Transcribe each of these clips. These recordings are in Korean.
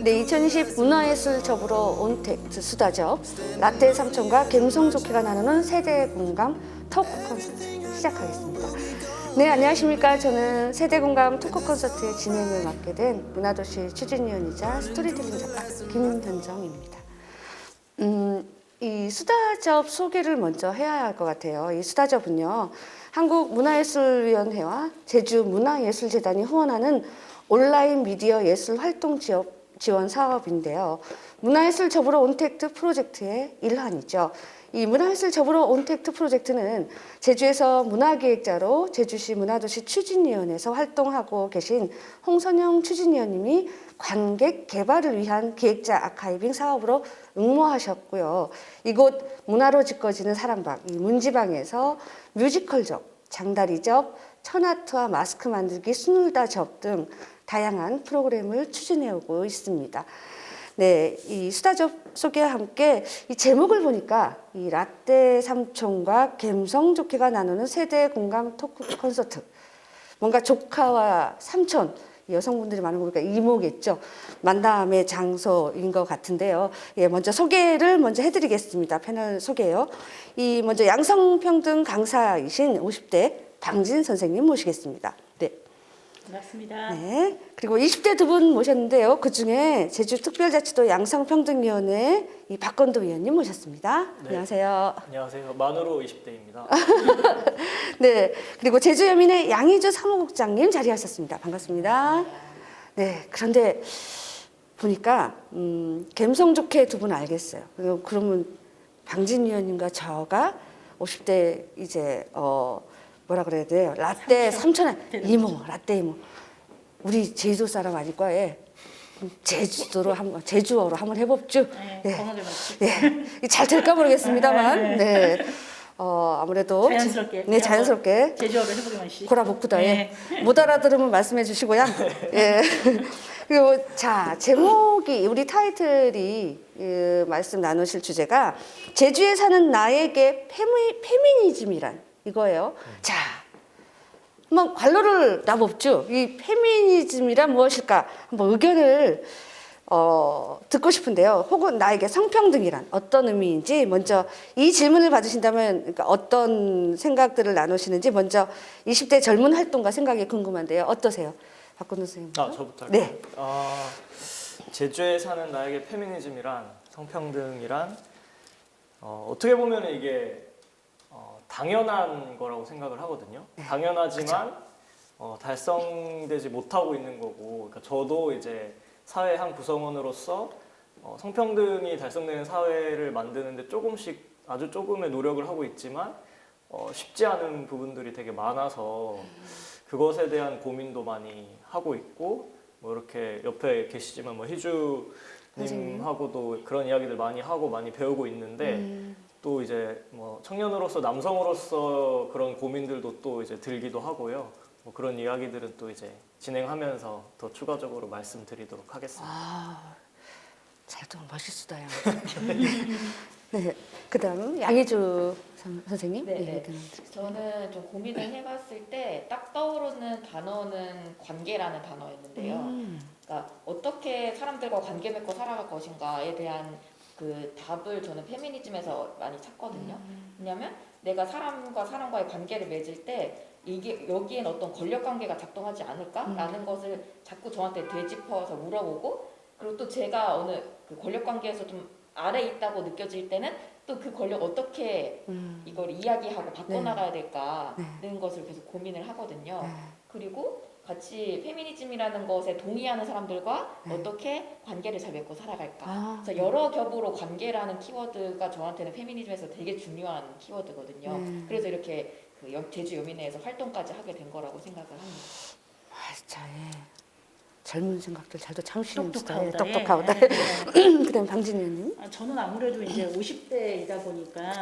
네, 2020 문화예술 접으로 온택트 수다접 라떼 삼촌과 감성 좋게가 나누는 세대 공감 토크 콘서트 시작하겠습니다. 네, 안녕하십니까. 저는 세대 공감 토크 콘서트의 진행을 맡게 된 문화도시 추진위원이자 스토리텔링 작가 김현정입니다. 이 수다접 소개를 먼저 해야 할 것 같아요. 이 수다접은요, 한국문화예술위원회와 제주문화예술재단이 후원하는 온라인 미디어 예술 활동 지원 사업인데요. 문화예술 접으로 온택트 프로젝트의 일환이죠. 이 문화예술 접으로 온택트 프로젝트는 제주에서 문화기획자로 제주시 문화도시 추진위원회에서 활동하고 계신 홍선영 추진위원님이 관객 개발을 위한 기획자 아카이빙 사업으로 응모하셨고요. 이곳 문화로 짓거지는 사랑방, 이 문지방에서 뮤지컬 접, 장다리 접, 천아트와 마스크 만들기, 수놀다 접 등 다양한 프로그램을 추진해오고 있습니다. 네, 이 수다접 소개와 함께 이 제목을 보니까 이 라떼 삼촌과 감성 좋게가 나누는 세대 공감 토크 콘서트. 뭔가 조카와 삼촌, 여성분들이 많은 거 보니까 이모겠죠. 만남의 장소인 것 같은데요. 예, 먼저 소개를 먼저 해드리겠습니다. 패널 소개요. 이 먼저 양성평등 강사이신 50대 방진 선생님 모시겠습니다. 네. 반갑습니다. 네. 그리고 20대 두 분 모셨는데요. 그 중에 제주특별자치도 양성평등위원회 이 박건도 위원님 모셨습니다. 네. 안녕하세요. 안녕하세요. 만으로 20대입니다. 네. 그리고 제주여민의 양희주 사무국장님 자리하셨습니다. 반갑습니다. 네. 그런데 보니까 감성 좋게 두 분 알겠어요. 그러면 방진 위원님과 저가 50대 이제 뭐라 그래야 돼요? 라떼 삼촌의 이모, 라떼 이모. 우리 제주도 사람 아닐까? 예. 제주어로 한번 해봅죠. 네, 예. 건강을 맞추. 예. 잘 될까 모르겠습니다만. 네. 아무래도 자연스럽게. 네, 자연스럽게. 제주어로 해보기만 시. 고라복구다. 네. 예. 못 알아들으면 말씀해 주시고요. 예. 그리고 자, 제목이 우리 타이틀이 말씀 나누실 주제가 제주에 사는 나에게 페미니즘이란 이거예요. 자, 한번 관로를 놔봅죠. 이 페미니즘이란 무엇일까? 한번 의견을 듣고 싶은데요. 혹은 나에게 성평등이란 어떤 의미인지 먼저 이 질문을 받으신다면 그러니까 어떤 생각들을 나누시는지 먼저 20대 젊은 활동가 생각이 궁금한데요. 어떠세요? 박건우 선생님. 저부터 네. 할까요? 제주에 사는 나에게 페미니즘이란, 성평등이란 어떻게 보면 이게 당연한 거라고 생각을 하거든요. 네. 당연하지만 달성되지 못하고 있는 거고, 그러니까 저도 이제 사회 한 구성원으로서 성평등이 달성되는 사회를 만드는데 조금씩 아주 조금의 노력을 하고 있지만 쉽지 않은 부분들이 되게 많아서 그것에 대한 고민도 많이 하고 있고, 뭐 이렇게 옆에 계시지만 뭐 희주님하고도 그런 이야기들 많이 하고 많이 배우고 있는데 또 이제 뭐 청년으로서 남성으로서 그런 고민들도 또 이제 들기도 하고요. 뭐 그런 이야기들은 또 이제 진행하면서 더 추가적으로 말씀드리도록 하겠습니다. 잘도 멋있으다요. 네. 그다음 양희주 선생님. 네. 저는 좀 고민을 해봤을 때 딱 떠오르는 단어는 관계라는 단어였는데요. 그러니까 어떻게 사람들과 관계 맺고 살아갈 것인가에 대한 그 답을 저는 페미니즘에서 많이 찾거든요. 왜냐하면 내가 사람과 사람과의 관계를 맺을 때 이게 여기엔 어떤 권력 관계가 작동하지 않을까라는 것을 자꾸 저한테 되짚어서 물어보고, 그리고 또 제가 어느 그 권력 관계에서 좀 아래 있다고 느껴질 때는 또 그 권력 어떻게 이걸 이야기하고 바꿔나가야 될까라는 것을 계속 고민을 하거든요. 그리고 같이 페미니즘이라는 것에 동의하는 사람들과 어떻게 관계를 잘 맺고 살아갈까. 그래서 여러 겹으로 관계라는 키워드가 저한테는 페미니즘에서 되게 중요한 키워드거든요. 그래서 이렇게 그 제주 여민회에서 활동까지 하게 된 거라고 생각을 합니다. 자, 예. 젊은 생각들 잘도 참으시는 똑똑하다. 똑똑하다. 그다음 방진 의원님. 저는 아무래도 이제 50대이다 보니까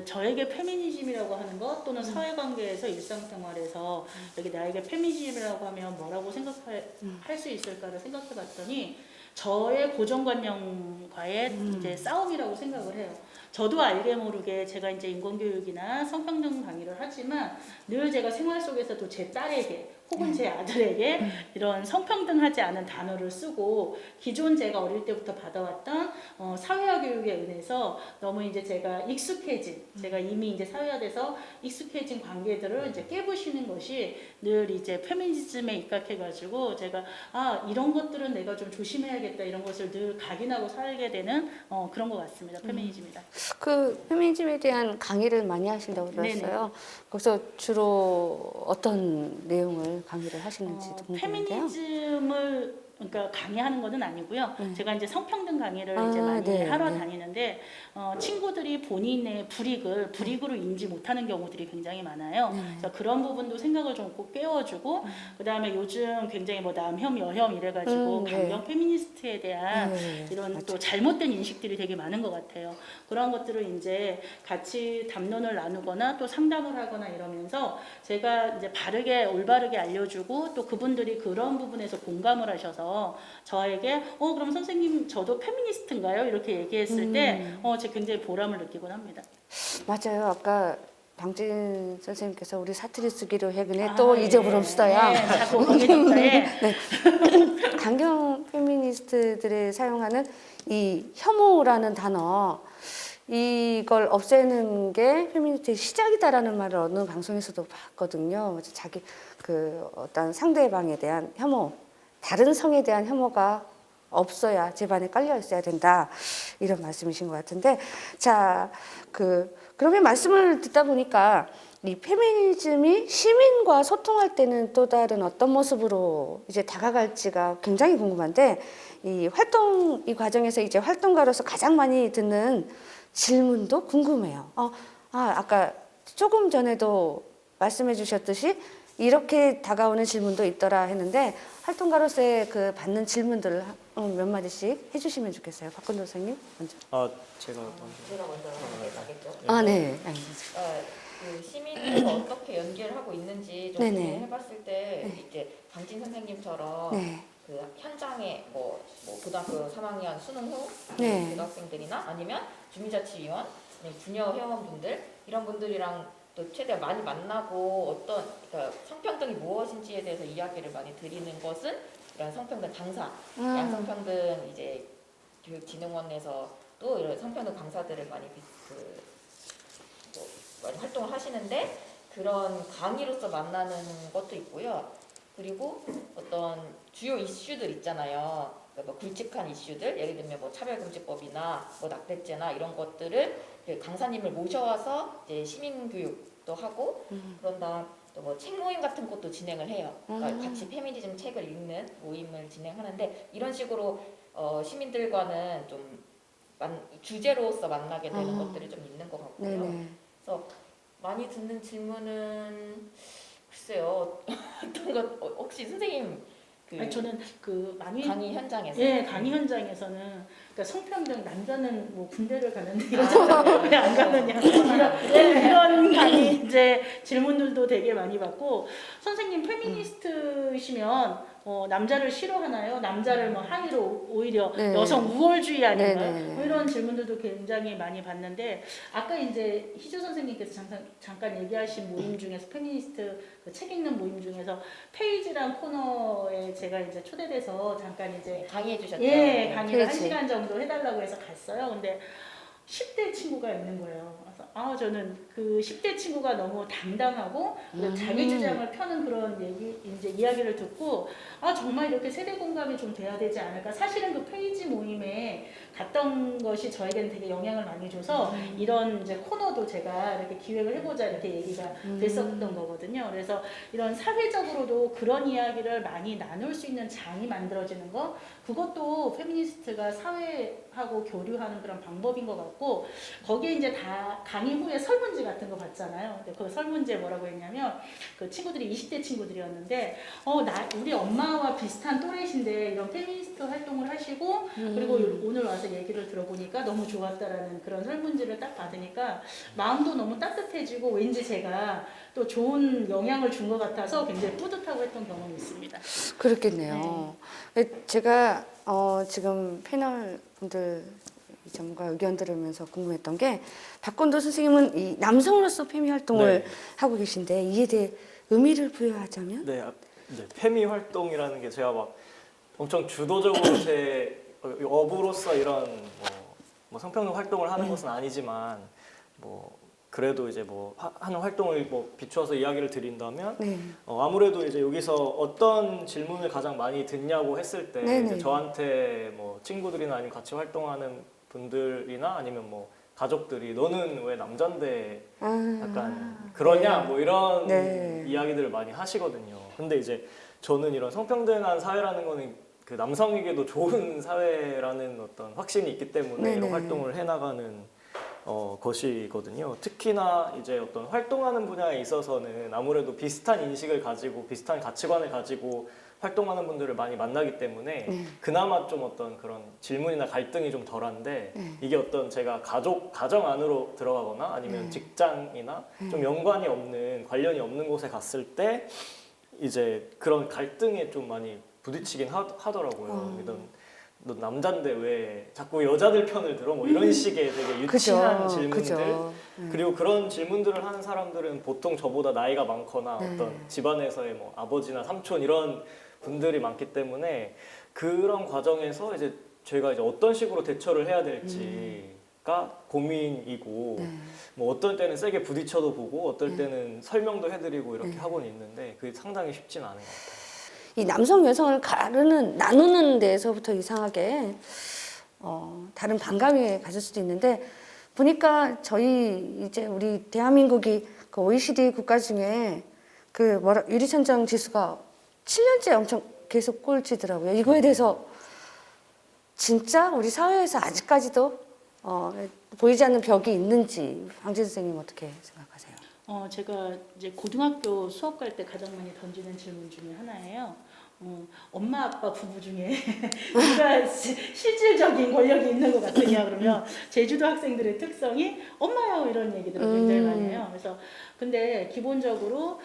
저에게 페미니즘이라고 하는 것 또는 사회관계에서 일상생활에서 여기 나에게 페미니즘이라고 하면 뭐라고 생각할 수 있을까를 생각해봤더니 저의 고정관념과의 이제 싸움이라고 생각을 해요. 저도 알게 모르게 제가 이제 인권교육이나 성평등 강의를 하지만 늘 제가 생활 속에서도 제 딸에게 혹은 제 아들에게 이런 성평등하지 않은 단어를 쓰고 기존 제가 어릴 때부터 받아왔던 사회화 교육에 의해서 너무 이제 제가 익숙해진, 제가 이미 이제 사회화돼서 익숙해진 관계들을 이제 깨부시는 것이 늘 이제 페미니즘에 입각해가지고 제가 이런 것들은 내가 좀 조심해야겠다 이런 것을 늘 각인하고 살게 되는 그런 것 같습니다. 페미니즘이다. 그 페미니즘에 대한 강의를 많이 하신다고 들었어요. 거기서 주로 어떤 내용을 강의를 하시는지도 궁금한데요. 페미니즘을 그러니까 강의하는 것은 아니고요. 제가 이제 성평등 강의를 이제 많이 네, 하러 네. 다니는데 친구들이 본인의 불이익으로 인지 못하는 경우들이 굉장히 많아요. 그래서 그런 부분도 생각을 좀 꼭 깨워주고 그다음에 요즘 굉장히 뭐 남혐 여혐 이래가지고 네. 강경 페미니스트에 대한 네, 이런 맞아요. 또 잘못된 인식들이 되게 많은 것 같아요. 그런 것들을 이제 같이 담론을 나누거나 또 상담을 하거나 이러면서 제가 이제 올바르게 알려주고 또 그분들이 그런 부분에서 공감을 하셔서 저에게 그럼 선생님 저도 페미니스트인가요? 이렇게 얘기했을 때 제가 굉장히 보람을 느끼곤 합니다. 맞아요. 아까 방진 선생님께서 우리 사투리 쓰기로 해그네 또 잊어버렸어요. 네, 자꾸 공개적자에 강경 페미니스트들이 사용하는 이 혐오라는 단어 이걸 없애는 게 페미니스트의 시작이다라는 말을 어느 방송에서도 봤거든요. 자기 그 어떤 상대방에 대한 혐오, 다른 성에 대한 혐오가 없어야 집안에 깔려 있어야 된다 이런 말씀이신 것 같은데 자 그러면 말씀을 듣다 보니까 이 페미니즘이 시민과 소통할 때는 또 다른 어떤 모습으로 이제 다가갈지가 굉장히 궁금한데 이 과정에서 이제 활동가로서 가장 많이 듣는 질문도 궁금해요. 아까 조금 전에도 말씀해 주셨듯이 이렇게 다가오는 질문도 있더라 했는데 활동가로서의 그 받는 질문들을 몇 마디씩 해주시면 좋겠어요. 박근도 선생님 먼저. 제가 먼저. 제가 먼저 하겠죠. 네. 그 시민들과 어떻게 연결하고 있는지 좀 네네. 고민해봤을 때 이제 강진 선생님처럼 네. 그 현장에 뭐 고등학교 3학년 수능 후 네. 고등학생들이나 아니면 주민자치위원, 아니면 주니어 회원분들 이런 분들이랑 또 최대한 많이 만나고 그러니까 성평등이 무엇인지에 대해서 이야기를 많이 드리는 것은 이런 성평등 강사, 양성평등 이제 교육진흥원에서 또 이런 성평등 강사들을 많이 많이 활동을 하시는데 그런 강의로서 만나는 것도 있고요. 그리고 어떤 주요 이슈들 있잖아요. 그러니까 뭐 굵직한 이슈들, 예를 들면 뭐 차별금지법이나 뭐 낙태죄나 이런 것들을 강사님을 모셔와서 이제 시민교육도 하고 그런 다음 또 뭐 책 모임 같은 것도 진행을 해요. 그러니까 같이 페미니즘 책을 읽는 모임을 진행하는데 이런 식으로 시민들과는 좀 주제로서 만나게 되는 것들이 좀 있는 것 같고요. 네네. 그래서 많이 듣는 질문은 글쎄요 어떤 것 혹시 선생님 저는 많이 강의 현장에서 강의 현장에서는 그러니까 성평등 남자는 뭐 군대를 가는데 여자는 왜 안 가느냐 이런 강의 이제 질문들도 되게 많이 받고 선생님 페미니스트시면 남자를 싫어하나요? 남자를 뭐 하위로 오히려 네. 여성 우월주의 아닌가요? 네, 네, 네. 뭐 이런 질문들도 굉장히 많이 받는데 아까 이제 희주 선생님께서 잠깐 얘기하신 모임 중에서 페미니스트 그 책 읽는 모임 중에서 페이지란 코너에 제가 이제 초대돼서 잠깐 이제 강의해 주셨죠? 예, 강의를 페이지. 1시간 정도 해달라고 해서 갔어요. 근데 10대 친구가 있는 거예요. 그래서 저는 그 10대 친구가 너무 당당하고 자기 주장을 펴는 그런 이야기를 듣고 정말 이렇게 세대 공감이 좀 돼야 되지 않을까. 사실은 그 페이지 모임에 갔던 것이 저에게는 되게 영향을 많이 줘서 이런 이제 코너도 제가 이렇게 기획을 해보자 이렇게 얘기가 됐었던 거거든요. 그래서 이런 사회적으로도 그런 이야기를 많이 나눌 수 있는 장이 만들어지는 거 그것도 페미니스트가 사회하고 교류하는 그런 방법인 것 같고 거기에 이제 다 강의 후에 설문지 같은 거 봤잖아요. 근데 그 설문지에 뭐라고 했냐면 그 친구들이 20대 친구들이었는데 우리 엄마와 비슷한 또래신데 이런 페미니스트 활동을 하시고 그리고 오늘 와서 얘기를 들어보니까 너무 좋았다라는 그런 설문지를 딱 받으니까 마음도 너무 따뜻해지고 왠지 제가 또 좋은 영향을 준 것 같아서 굉장히 뿌듯하고 했던 경험이 있습니다. 그렇겠네요. 제가 지금 패널 분들 전문가 의견 들으면서 궁금했던 게 박건도 선생님은 이 남성으로서 페미 활동을 네. 하고 계신데 이에 대해 의미를 부여하자면 네, 이제 페미 활동이라는 게 제가 막 엄청 주도적으로 제 업으로서 이런 뭐 성평등 활동을 하는 것은 아니지만 뭐 그래도 이제 뭐 하는 활동을 뭐 비추어서 이야기를 드린다면 네. 아무래도 이제 여기서 어떤 질문을 가장 많이 듣냐고 했을 때 네네. 이제 저한테 뭐 친구들이나 아니면 같이 활동하는 분들이나 아니면 뭐 가족들이 너는 왜 남잔데 약간 그러냐 뭐 이런 네. 이야기들을 많이 하시거든요. 근데 이제 저는 이런 성평등한 사회라는 거는 그 남성에게도 좋은 사회라는 어떤 확신이 있기 때문에 네네. 이런 활동을 해나가는 것이거든요. 특히나 이제 어떤 활동하는 분야에 있어서는 아무래도 비슷한 인식을 가지고 비슷한 가치관을 가지고 활동하는 분들을 많이 만나기 때문에 그나마 좀 어떤 그런 질문이나 갈등이 좀 덜한데 이게 어떤 제가 가정 안으로 들어가거나 아니면 직장이나 좀 연관이 없는 관련이 없는 곳에 갔을 때 이제 그런 갈등에 좀 많이 부딪히긴 하더라고요. 너 남잔데 왜 자꾸 여자들 편을 들어? 뭐 이런 식의 되게 유치한 질문들. 그죠. 그리고 그런 질문들을 하는 사람들은 보통 저보다 나이가 많거나 어떤 집안에서의 뭐 아버지나 삼촌 이런 분들이 많기 때문에 그런 과정에서 이제 저희가 이제 어떤 식으로 대처를 해야 될지가 고민이고 뭐 어떨 때는 세게 부딪혀도 보고 어떨 때는 설명도 해드리고 이렇게 하고는 있는데 그게 상당히 쉽지는 않은 것 같아요. 이 남성 여성을 나누는 데에서부터 이상하게 다른 반감이 가질 수도 있는데 보니까 저희 이제 우리 대한민국이 그 OECD 국가 중에 그 유리천장 지수가 7년째 엄청 계속 꼴찌더라고요. 이거에 대해서 진짜 우리 사회에서 아직까지도 보이지 않는 벽이 있는지 황진 선생님 어떻게 생각하세요? 제가 이제 고등학교 수업 갈 때 가장 많이 던지는 질문 중에 하나예요. 엄마 아빠 부부 중에 누가 실질적인 권력이 있는 것 같으냐 그러면 제주도 학생들의 특성이 엄마요 이런 얘기들을 굉장히 많이 해요. 그래서 근데 기본적으로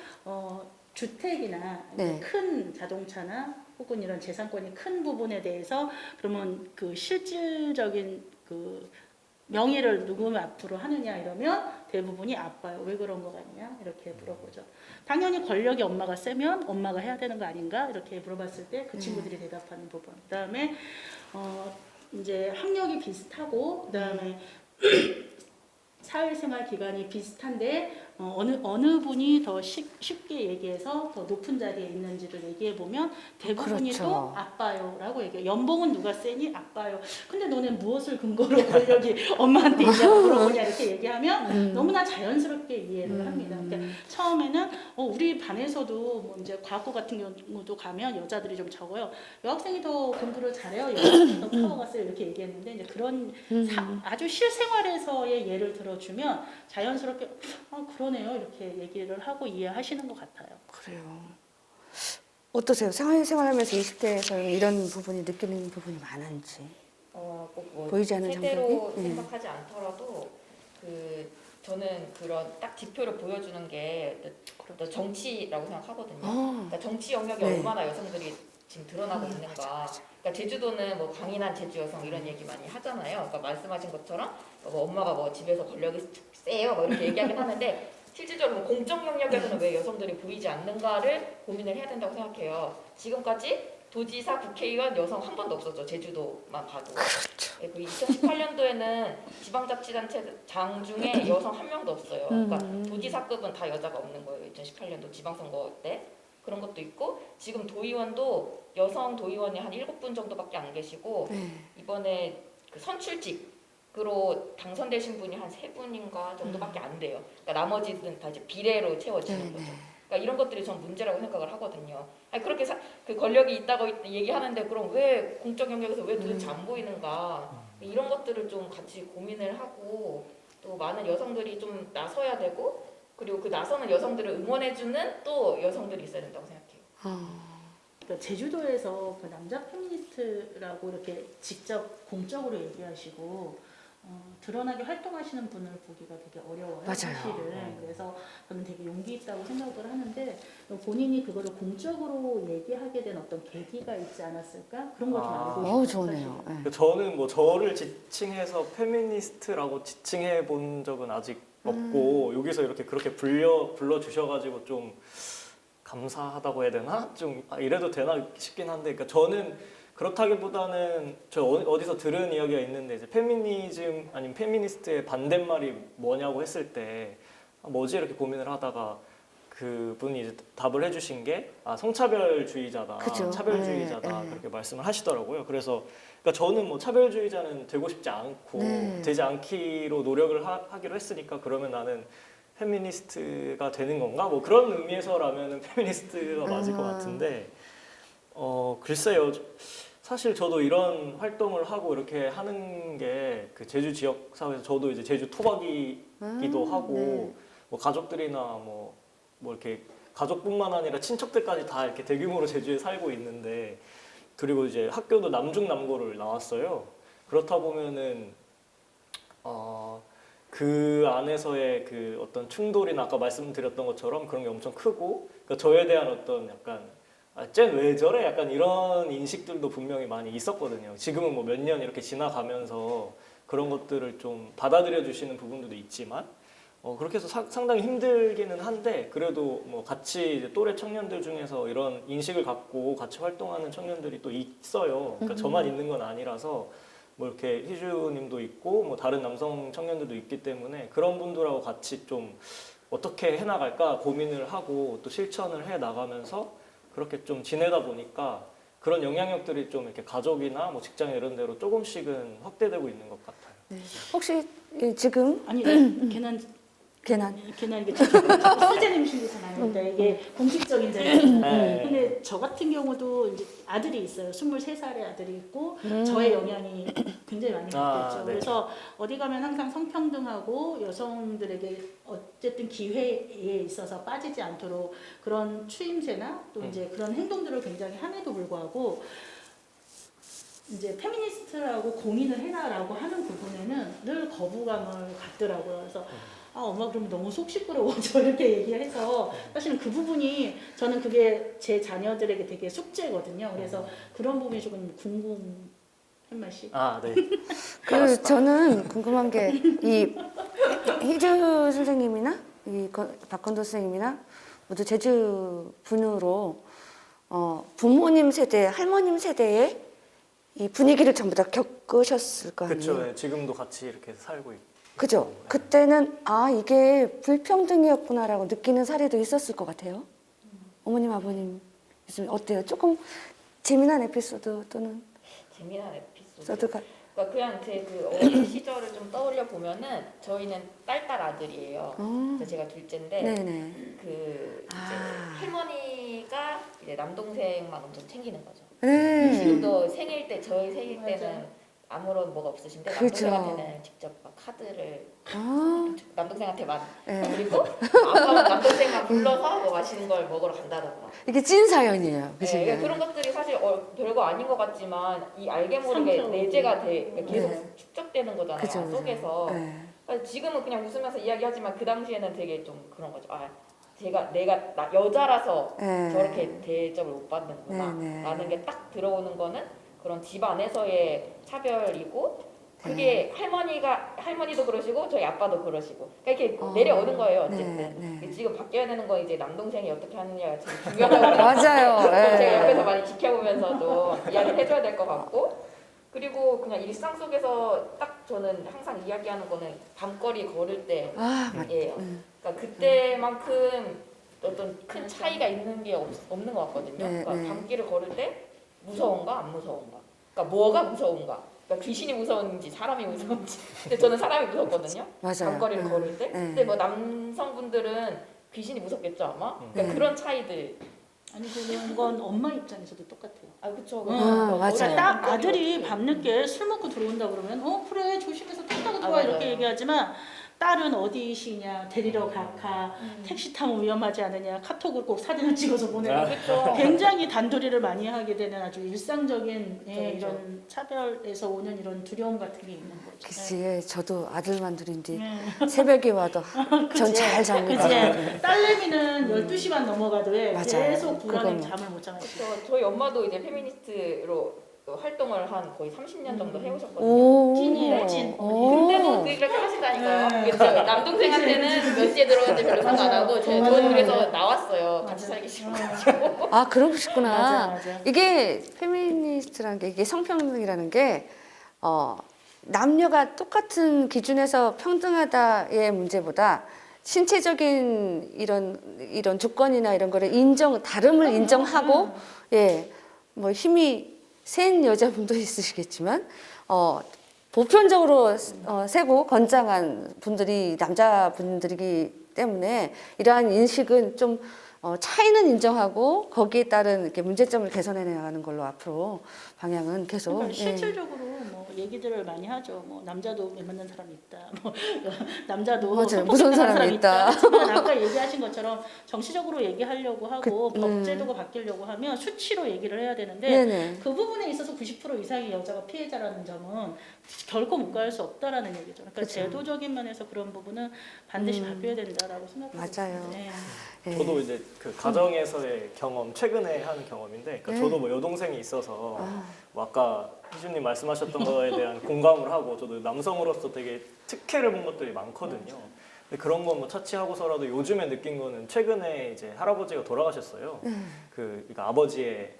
주택이나 네. 큰 자동차나 혹은 이런 재산권이 큰 부분에 대해서 그러면 그 실질적인 그 명의를 누구 앞으로 하느냐 이러면 대부분이 아빠요. 왜 그런 거 같냐 이렇게 물어보죠. 당연히 권력이 엄마가 세면 엄마가 해야 되는 거 아닌가 이렇게 물어봤을 때 그 친구들이 대답하는 부분. 그다음에 이제 학력이 비슷하고 그다음에 사회생활 기간이 비슷한데 어느 분이 더 쉽게 얘기해서 더 높은 자리에 있는지를 얘기해 보면 대부분이 그렇죠. 또 아빠요라고 얘기해요. 연봉은 누가 세니? 아빠요. 근데 너는 무엇을 근거로 권력이 엄마한테 있냐고 물어보냐 이렇게 얘기하면 너무나 자연스럽게 이해를 합니다. 그러니까 처음에는 우리 반에서도 뭐 이제 과학고 같은 경우도 가면 여자들이 좀 적어요. 여학생이 더 공부를 잘해요. 여학생이 더 파워가 세요. 이렇게 얘기했는데 이제 그런 아주 실생활에서의 예를 들어주면 자연스럽게 그러네요 이렇게 얘기를 하고 이해하시는 것 같아요. 그래요. 어떠세요? 생활하면서 20대에서 이런 부분이 느끼는 부분이 많은지. 꼭뭐 보이지 않는 세대로 장벽이? 생각하지 않더라도 저는 그런 딱 지표를 보여주는 게 정치라고 생각하거든요. 그러니까 정치 영역에 네. 얼마나 여성들이 지금 드러나고 있는가. 그러니까 제주도는 뭐 강인한 제주 여성 이런 얘기 많이 하잖아요. 그러니까 말씀하신 것처럼 뭐 엄마가 뭐 집에서 권력이 세요 뭐 이렇게 얘기하긴 하는데 실질적으로 공적 영역에서는 왜 여성들이 보이지 않는가를 고민을 해야 된다고 생각해요. 지금까지 도지사, 국회의원 여성 한 번도 없었죠. 제주도만 봐도. 그렇죠. 2018년도에는 지방자치단체장 중에 여성 한 명도 없어요. 그러니까 도지사급은 다 여자가 없는 거예요. 2018년도 지방선거 때. 그런 것도 있고 지금 도의원도 여성 도의원이 한 7분 정도밖에 안 계시고 이번에 그 선출직으로 당선되신 분이 한 3분인가 정도밖에 안 돼요. 그러니까 나머지는 다 이제 비례로 채워지는 거죠. 그러니까 이런 것들이 전 문제라고 생각을 하거든요. 아니 그렇게 그 권력이 있다고 얘기하는데 그럼 왜 공적 영역에서 왜 도대체 안 보이는가 이런 것들을 좀 같이 고민을 하고 또 많은 여성들이 좀 나서야 되고 그리고 그 나서는 여성들을 응원해주는 또 여성들이 있어야 된다고 생각해요. 그러니까 제주도에서 그 남자 페미니스트라고 이렇게 직접 공적으로 얘기하시고 드러나게 활동하시는 분을 보기가 되게 어려워요. 맞아요. 사실은. 그래서 저는 되게 용기 있다고 생각을 하는데 본인이 그거를 공적으로 얘기하게 된 어떤 계기가 있지 않았을까? 그런 걸 좀 알고 싶어요. 어우, 좋네요. 예. 그러니까 저는 뭐 저를 지칭해서 페미니스트라고 지칭해 본 적은 아직 없고 여기서 이렇게 그렇게 불러 주셔가지고 좀 감사하다고 해야 되나? 좀 이래도 되나 싶긴 한데, 그러니까 저는 그렇다기보다는 저 어디서 들은 이야기가 있는데 이제 페미니즘 아니면 페미니스트의 반대말이 뭐냐고 했을 때 뭐지 이렇게 고민을 하다가 그분이 이제 답을 해주신 게 성차별주의자다, 그죠. 차별주의자다 네, 네. 그렇게 말씀을 하시더라고요. 그래서 그러니까 저는 뭐 차별주의자는 되고 싶지 않고 네. 되지 않기로 노력을 하기로 했으니까 그러면 나는 페미니스트가 되는 건가? 뭐 그런 의미에서라면 페미니스트가 맞을 것 같은데 글쎄요. 사실 저도 이런 활동을 하고 이렇게 하는 게 그 제주 지역 사회에서 저도 이제 제주 토박이기도 하고 네. 뭐 가족들이나 뭐 이렇게 가족뿐만 아니라 친척들까지 다 이렇게 대규모로 제주에 살고 있는데 그리고 이제 학교도 남중남고를 나왔어요. 그렇다 보면은 그 안에서의 그 어떤 충돌이나 아까 말씀드렸던 것처럼 그런 게 엄청 크고 그러니까 저에 대한 어떤 약간 쟤 왜 저래? 약간 이런 인식들도 분명히 많이 있었거든요. 지금은 뭐 몇 년 이렇게 지나가면서 그런 것들을 좀 받아들여 주시는 부분들도 있지만 그렇게 해서 상당히 힘들기는 한데 그래도 뭐 같이 이제 또래 청년들 중에서 이런 인식을 갖고 같이 활동하는 청년들이 또 있어요. 그러니까 저만 있는 건 아니라서 뭐 이렇게 희주님도 있고 뭐 다른 남성 청년들도 있기 때문에 그런 분들하고 같이 좀 어떻게 해나갈까 고민을 하고 또 실천을 해 나가면서 그렇게 좀 지내다 보니까 그런 영향력들이 좀 이렇게 가족이나 뭐 직장 이런 데로 조금씩은 확대되고 있는 것 같아요. 네. 혹시 지금 아니, 괜한 이게 수재님 신기잖아요. 근데 이게 공식적인 자리잖아요. 네. 근데 저 같은 경우도 이제 아들이 있어요. 23살의 아들이 있고 저의 영향이 굉장히 많이 바뀌었죠. 네. 그래서 어디 가면 항상 성평등하고 여성들에게 어쨌든 기회에 있어서 빠지지 않도록 그런 추임새나 또 이제 그런 행동들을 굉장히 함에도 불구하고 이제 페미니스트라고 공인을 해라라고 하는 부분에는 늘 거부감을 갖더라고요. 그래서 엄마 그러면 너무 속 시끄러워 저렇게 얘기해서 사실은 그 부분이 저는 그게 제 자녀들에게 되게 숙제거든요. 그래서 그런 부분이 조금 궁금한 맛이. 네. 저는 궁금한 게 이 희주 선생님이나 박건도 선생님이나 모두 제주 분으로 부모님 세대, 할머님 세대의 이 분위기를 전부 다 겪으셨을 거 아니에요. 그렇죠. 네. 지금도 같이 이렇게 살고 있고. 그죠? 그때는 이게 불평등이었구나라고 느끼는 사례도 있었을 것 같아요. 어머님, 아버님 요즘 어때요? 조금 재미난 에피소드 또는 재미난 에피소드. 소드가 그러니까 그냥 제 그 어린 시절을 좀 떠올려 보면은 저희는 딸 아들이에요. 그래서 제가 둘째인데 네네. 그 이제 할머니가 이제 남동생만 엄청 챙기는 거죠. 네. 지금도 생일 때 저희 생일 때는 맞아요. 아무런 뭐가 없으신데 그죠. 남동생한테는 직접 막 카드를 남동생한테만 네. 그리고 아빠는 남동생만 불러서 뭐 맛있는 걸 먹으러 간다던가. 이게 찐 사연이에요. 그죠? 네, 그런 것들이 사실 별거 아닌 것 같지만 이 알게 모르게 상처. 내재가 계속 네. 축적되는 거잖아요. 그죠, 그죠. 속에서. 네. 그러니까 지금은 그냥 웃으면서 이야기하지만 그 당시에는 되게 좀 그런 거죠. 내가 여자라서 네. 저렇게 대접을 못 받는구나 네, 네. 라는 게 딱 들어오는 거는 그런 집 안에서의 차별이고 그게 할머니도 그러시고 저희 아빠도 그러시고 그러니까 이렇게 내려오는 거예요. 어쨌든 네. 지금 바뀌어야 되는 건 이제 남동생이 어떻게 하느냐가 제일 중요하다고 맞아요. 제가 네. 옆에서 많이 지켜보면서도 이야기를 해줘야 될 것 같고 그리고 그냥 일상 속에서 딱 저는 항상 이야기하는 거는 밤거리 걸을 때예요. 맞다. 그러니까 그때만큼 어떤 큰 차이가 있는 게 없는 것 같거든요. 네, 그러니까 네. 밤길을 걸을 때 무서운가 안 무서운가. 그러니까 뭐가 무서운가. 그러니까 귀신이 무서운지 사람이 무서운지. 근데 저는 사람이 무섭거든요. 맞아요. 밤거리를 걸을 때. 네. 근데 뭐 남성분들은 귀신이 무섭겠죠 아마. 그러니까 네. 그런 차이들. 아니 그런 건 엄마 입장에서도 똑같아요. 그쵸. 맞아요. 딱 아들이 밤늦게 술 먹고 들어온다 그러면 그래 조심해서 탔다가 들어와 맞아요. 이렇게 얘기하지만 딸은 어디시냐, 데리러 가까, 택시 타면 위험하지 않으냐, 카톡을 꼭 사진을 찍어서 보내고 그렇죠. 굉장히 단도리를 많이 하게 되는 아주 일상적인 예, 그렇죠. 이런 차별에서 오는 이런 두려움 같은 게 있는 거죠. 그치. 저도 아들만 둘인데 예. 새벽에 와도 전 잘 잡니다. 그치. 딸내미는 12시만 넘어가도 왜 맞아요. 계속 불안해 그거는. 잠을 못 자요. 저희 엄마도 이제 페미니스트로 활동을 한 거의 30년 정도 해오셨거든요. 오. 찐이에요, 찐. 오. 근데도 그 얘기를 하시다니까요. 네. 그래서 남동생한테는 몇 시에 들어오는지 별로 상관 안 하고 저는 맞아요. 그래서 나왔어요. 같이 맞아요. 살기 싫어. 아, 그러시구나. 맞아. 이게 페미니스트라는 게 이게 성평등이라는 게 남녀가 똑같은 기준에서 평등하다의 문제보다 신체적인 이런 주권이나 이런 거를 다름을 인정하고 예, 뭐 힘이 센 여자분도 있으시겠지만 보편적으로 세고 건장한 분들이 남자분들이기 때문에 이러한 인식은 좀 차이는 인정하고 거기에 따른 이렇게 문제점을 개선해 나가는 걸로 앞으로 방향은 계속 그러니까 예. 실질적으로 뭐 얘기들을 많이 하죠. 뭐 남자도 애 맞는 사람이 있다. 뭐 남자도 맞아요. 성폭행 무서운 당한 사람이 있다. 하지만 아까 얘기하신 것처럼 정치적으로 얘기하려고 하고 그, 법제도가 바뀌려고 하면 수치로 얘기를 해야 되는데 네네. 그 부분에 있어서 90% 이상의 여자가 피해자라는 점은 결코 묵과할 수 없다라는 얘기죠. 그러니까 그쵸. 제도적인 면에서 그런 부분은 반드시 바뀌어야 된다라고 생각하고 맞아요. 있습니다. 네. 예. 저도 이제 그 가정에서의 경험, 최근에 하는 경험인데, 그러니까 네. 저도 뭐 여동생이 있어서 아. 뭐 아까 희준님 말씀하셨던 거에 대한 공감을 하고, 저도 남성으로서 되게 특혜를 본 것들이 많거든요. 근데 그런 거 뭐 차치하고서라도 요즘에 느낀 거는 최근에 이제 할아버지가 돌아가셨어요. 그러니까 아버지의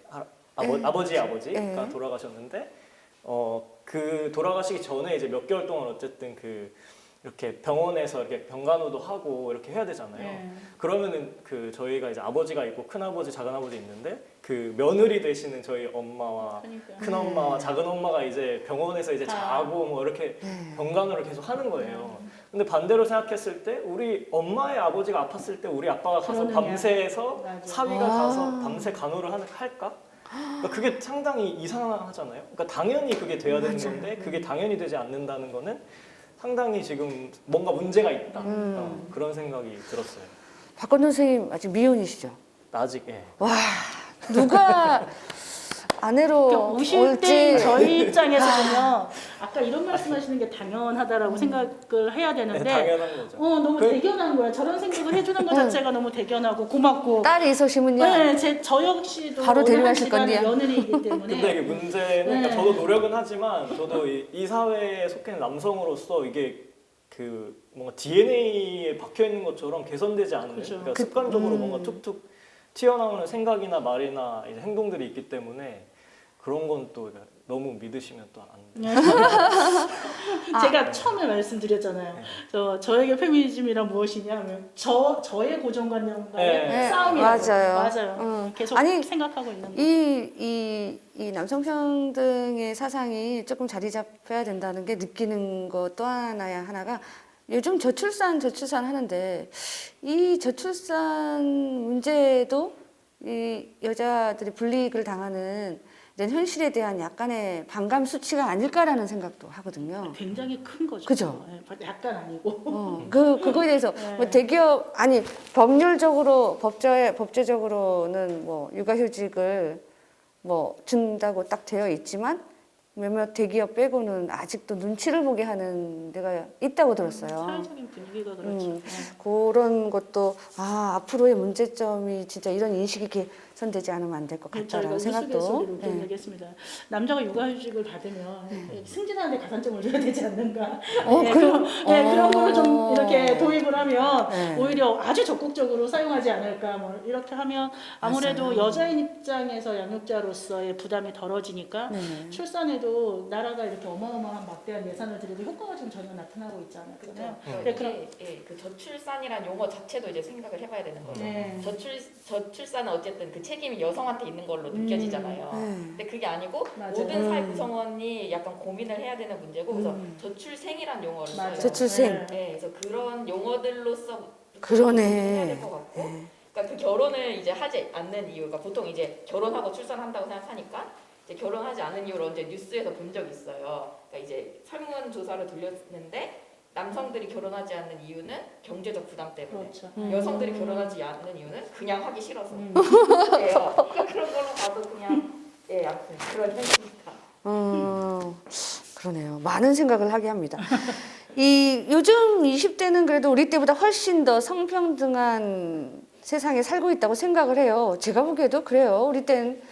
아버지의 아버지가 네. 돌아가셨는데, 그 돌아가시기 전에 이제 몇 개월 동안 어쨌든 이렇게 병원에서 이렇게 병간호도 하고 이렇게 해야 되잖아요. 네. 그러면은 저희가 이제 아버지가 있고 큰아버지, 작은아버지 있는데 그 며느리 되시는 저희 엄마와 그러니까. 큰엄마와 작은엄마가 이제 병원에서 이제 아. 자고 뭐 이렇게 네. 병간호를 계속 하는 거예요. 근데 반대로 생각했을 때 우리 엄마의 아버지가 아팠을 때 우리 아빠가 가서 그러느냐. 밤새서 맞아. 사위가 아. 가서 밤새 간호를 할까? 그러니까 그게 상당히 이상하잖아요. 그러니까 당연히 그게 돼야 되는 건데 그게 당연히 되지 않는다는 거는 상당히 지금 뭔가 문제가 있다. 그런 생각이 들었어요. 박건우 선생님 아직 미혼이시죠? 아직 예. 와, 누가 아내로 그러니까 오실 때 올지 저희 입장에서 보면 아까 이런 말씀하시는 게 당연하다라고 생각을 해야 되는데 당연한 거죠. 너무 대견한 거야. 저런 생각을 해주는 것 자체가 너무 대견하고 고맙고. 딸이 있으시면요. 네, 저 역시도 바로 데려가실 어느 한 집안의 건데요. 며느리이기 때문에. 근데 이게 문제는 그러니까 네. 저도 노력은 하지만 저도 이 사회에 속해 있는 남성으로서 이게 뭔가 DNA에 박혀 있는 것처럼 개선되지 않는 그렇죠. 그러니까 습관적으로 뭔가 툭툭 튀어나오는 생각이나 말이나 이제 행동들이 있기 때문에 그런 건 또 너무 믿으시면 또 안 돼요. 제가 처음에 말씀드렸잖아요. 저에게 페미니즘이란 무엇이냐 하면 저의 고정관념과의 네. 싸움이라고. 맞아요. 맞아요. 계속 아니, 생각하고 있는 거. 이 남성평등의 사상이 조금 자리 잡혀야 된다는 게 느끼는 것 또 하나가 요즘 저출산 하는데 이 저출산 문제도 이 여자들이 불이익을 당하는 이런 현실에 대한 약간의 반감 수치가 아닐까라는 생각도 하거든요. 굉장히 큰 거죠. 그죠? 네, 약간 아니고. 그거에 대해서 네. 뭐 법제적으로는 뭐 육아휴직을 뭐 준다고 딱 되어 있지만 몇몇 대기업 빼고는 아직도 눈치를 보게 하는 데가 있다고 들었어요. 사회적인 분위기가 그렇죠. 네. 그런 것도 앞으로의 문제점이 진짜 이런 인식이 개선되지 않으면 안 될 것 저희가 같다라는 생각도. 우스갯소리로 네. 얘기하겠습니다. 남자가 육아휴직을 받으면 승진하는데 가산점을 줘야 되지 않는가. 그럼- 그런 거를 좀 이렇게 도입을 하면 네. 오히려 아주 적극적으로 사용하지 않을까. 뭐 이렇게 하면 아무래도 맞아요. 여자인 입장에서 양육자로서의 부담이 덜어지니까 네. 출산에도 나라가 이렇게 어마어마한 막대한 예산을 들여도 효과가 지금 전혀 나타나고 있지 않았잖아요. 네, 그럼 그 저출산이란 용어 자체도 이제 생각을 해봐야 되는 거죠. 네. 저출산은 어쨌든 그 책임이 여성한테 있는 걸로 느껴지잖아요. 네. 근데 그게 아니고 맞아요. 모든 사회 구성원이 약간 고민을 해야 되는 문제고 그래서 음. 저출생이란 용어를 맞아요. 써요. 저출생. 네, 그래서 그런 용어들로서 그러네. 해야 될 것 같고 네. 그러니까 그 결혼을 이제 하지 않는 이유가 보통 이제 결혼하고 출산한다고 생각하니까 이제 결혼하지 않은 이유를 언제 뉴스에서 본 적이 있어요. 그러니까 이제 설문조사를 돌렸는데 남성들이 결혼하지 않는 이유는 경제적 부담 때문에. 그렇죠. 여성들이 결혼하지 않는 이유는 그냥 하기 싫어서. 음. 그래요. 그러니까 그런 걸로 봐도 그냥 아무튼 그런 현실이다. 그러네요. 많은 생각을 하게 합니다. 이 요즘 20대는 그래도 우리 때보다 훨씬 더 성평등한 세상에 살고 있다고 생각을 해요. 제가 보기에도 그래요. 우리 때는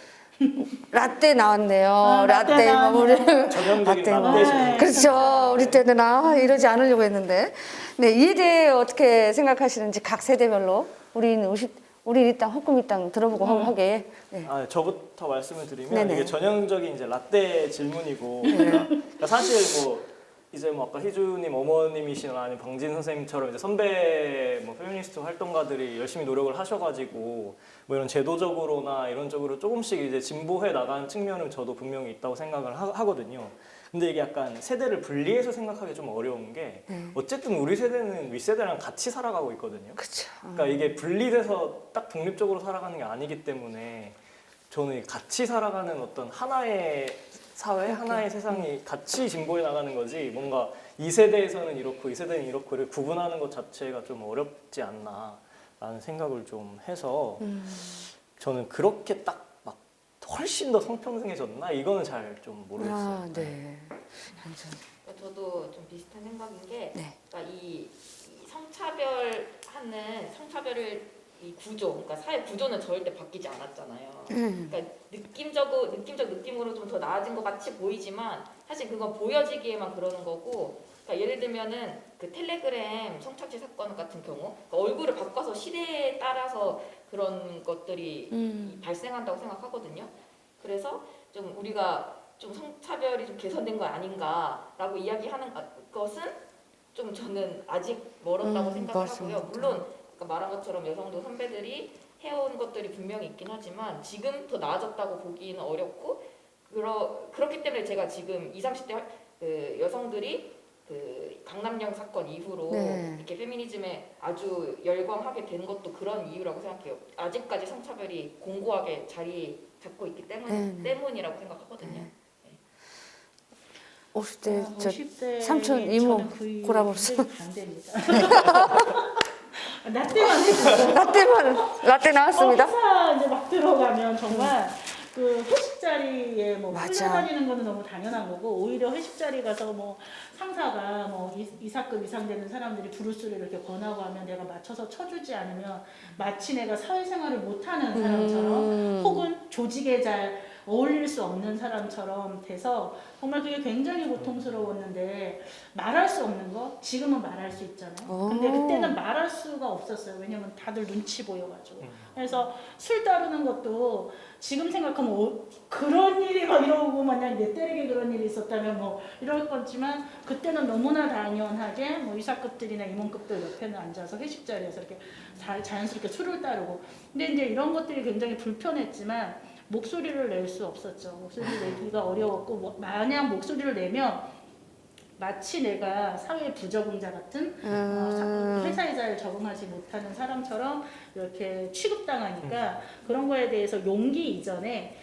라떼 나왔네요. 라떼 뭐 우리 전형적인 라떼 뭐. 라떼죠. 그렇죠. 우리 때는 이러지 않으려고 했는데. 네, 이에 대해 어떻게 생각하시는지 각 세대별로 우리 이 땅 헛꿈이 땅 들어보고 하게. 네. 저부터 말씀을 드리면 네네. 이게 전형적인 이제 라떼 질문이고 그러니까 사실 뭐 이제 뭐 아까 희주님 어머님이시나 아니면 방진 선생님처럼 이제 선배 뭐 페미니스트 활동가들이 열심히 노력을 하셔가지고 뭐 이런 제도적으로나 이런 쪽으로 조금씩 이제 진보해 나가는 측면은 저도 분명히 있다고 생각을 하거든요. 근데 이게 약간 세대를 분리해서 생각하기 좀 어려운 게 어쨌든 우리 세대는 윗세대랑 같이 살아가고 있거든요. 그렇죠. 그러니까 이게 분리돼서 딱 독립적으로 살아가는 게 아니기 때문에 저는 같이 살아가는 어떤 하나의 사회, 하나의 세상이 같이 진보해 나가는 거지 뭔가 이 세대에서는 이렇고 이 세대는 이렇고를 구분하는 것 자체가 좀 어렵지 않나라는 생각을 좀 해서 저는 그렇게 딱 막 훨씬 더 성평등해졌나? 이거는 잘 좀 모르겠어요. 네. 저도 좀 비슷한 생각인 게, 네. 그러니까 이 성차별을 이 구조, 그러니까 사회 구조는 절대 바뀌지 않았잖아요. 그러니까 느낌적 느낌으로 좀 더 나아진 것 같이 보이지만 사실 그건 보여지기에만 그러는 거고. 그러니까 예를 들면은 그 텔레그램 성착취 사건 같은 경우, 그러니까 얼굴을 바꿔서 시대에 따라서 그런 것들이 발생한다고 생각하거든요. 그래서 좀 우리가 좀 성차별이 좀 개선된 거 아닌가라고 이야기하는 것은 좀 저는 아직 멀었다고 생각을 맞습니다. 하고요. 물론 아까 말한 것처럼 여성도 선배들이 해온 것들이 분명히 있긴 하지만 지금 더 나아졌다고 보기는 어렵고 그렇기 때문에 제가 지금 20, 30대 그 여성들이 그 강남역 사건 이후로 이렇게 페미니즘에 아주 열광하게 된 것도 그런 이유라고 생각해요. 아직까지 성차별이 공고하게 자리 잡고 있기 때문이라고 생각하거든요. 50대 저 50대 삼촌 이모 고라버스 반대입니다. 나 때만 해도 라떼 나왔습니다. 회사 이제 막 들어가면 정말 그 회식 자리에 뭐 맞아. 끌려다니는 거는 너무 당연한 거고 오히려 회식 자리 가서 뭐 상사가 뭐 이사급 이상 되는 사람들이 브루스를 이렇게 권하고 하면 내가 맞춰서 쳐주지 않으면 마치 내가 사회생활을 못하는 사람처럼 혹은 조직에 잘 어울릴 수 없는 사람처럼 돼서 정말 그게 굉장히 고통스러웠는데 말할 수 없는 거 지금은 말할 수 있잖아요. 근데 그때는 말할 수가 없었어요. 왜냐면 다들 눈치 보여가지고. 그래서 술 따르는 것도 지금 생각하면 그런 일이 막 이러고 만약 내 때에게 그런 일이 있었다면 뭐 이럴 거지만 그때는 너무나 당연하게 뭐 이사급들이나 임원급들 옆에는 앉아서 회식 자리에서 이렇게 자연스럽게 술을 따르고. 근데 이제 이런 것들이 굉장히 불편했지만 목소리를 낼 수 없었죠. 목소리를 내기가 어려웠고 만약 목소리를 내면 마치 내가 사회 부적응자 같은 회사에 잘 적응하지 못하는 사람처럼 이렇게 취급당하니까 그런 거에 대해서 용기 이전에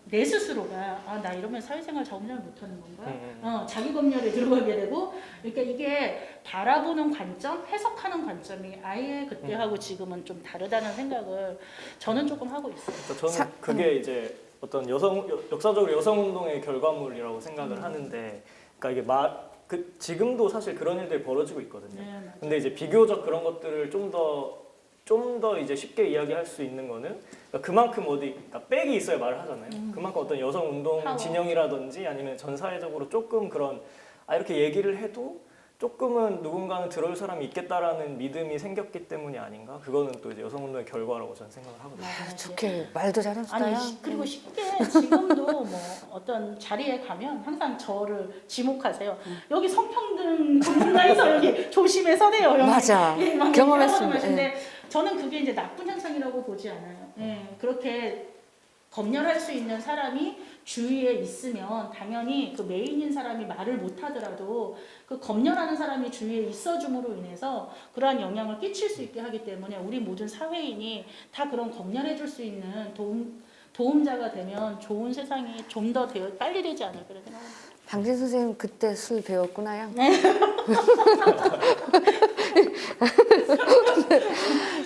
내 스스로가 나 이러면 사회생활 적응을 못하는 건가? 자기 검열에 들어가게 되고 그러니까 이게 바라보는 관점, 해석하는 관점이 아예 그때하고 지금은 좀 다르다는 생각을 저는 조금 하고 있어요. 그러니까 저는 그게 이제 어떤 역사적으로 여성운동의 결과물이라고 생각을 하는데 그러니까 이게 지금도 사실 그런 일들이 벌어지고 있거든요. 네, 근데 이제 비교적 그런 것들을 좀 더 이제 쉽게 이야기할 수 있는 거는 그러니까 그만큼 그러니까 백이 있어야 말을 하잖아요. 그만큼 어떤 여성 운동 파워. 진영이라든지 아니면 전 사회적으로 조금 그런 이렇게 얘기를 해도 조금은 누군가는 들어줄 사람이 있겠다라는 믿음이 생겼기 때문이 아닌가? 그거는 또 이제 여성 운동의 결과라고 저는 생각을 하거든요. 좋게 말도 잘하시나요? 그리고 쉽게 지금도 뭐 어떤 자리에 가면 항상 저를 지목하세요. 여기 성평등 전문가에서 여기 조심해 서네요. 여기. 맞아. 예, 막 경험했습니다. 얘기하고 근데 저는 그게 이제 나쁜 현상이라고 보지 않아요. 예, 그렇게 검열할 수 있는 사람이 주위에 있으면 당연히 그 메인인 사람이 말을 못하더라도 그 검열하는 사람이 주위에 있어줌으로 인해서 그러한 영향을 끼칠 수 있게 하기 때문에 우리 모든 사회인이 다 그런 검열해줄 수 있는 도움자가 되면 좋은 세상이 좀 더 빨리 되지 않을까 생각합니다. 강진 선생님 그때 술 배웠구나요.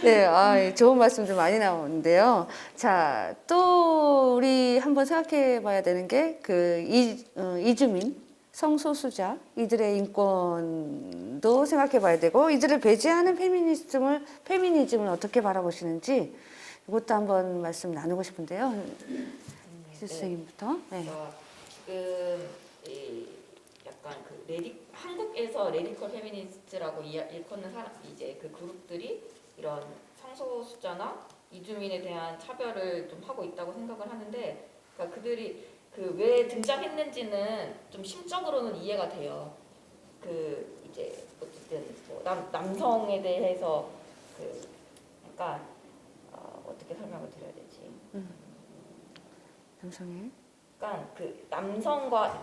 네, 좋은 말씀들 많이 나오는데요. 자, 또 우리 한번 생각해 봐야 되는 게 그 이주민, 성소수자, 이들의 인권도 생각해 봐야 되고, 이들을 배제하는 페미니즘을 어떻게 바라보시는지 이것도 한번 말씀 나누고 싶은데요. 희수 선생님부터. 네. 그러니까 지금 약간 한국에서 레디컬 페미니스트라고 일컫는 사람 이제 그 그룹들이 이런 성소수자나 이주민에 대한 차별을 좀 하고 있다고 생각을 하는데, 그러니까 그들이 왜 등장했는지는 좀 심적으로는 이해가 돼요. 이제 어쨌든 뭐 남성에 대해서 약간 어떻게 설명을 드려야 되지? 남성이. 그러니까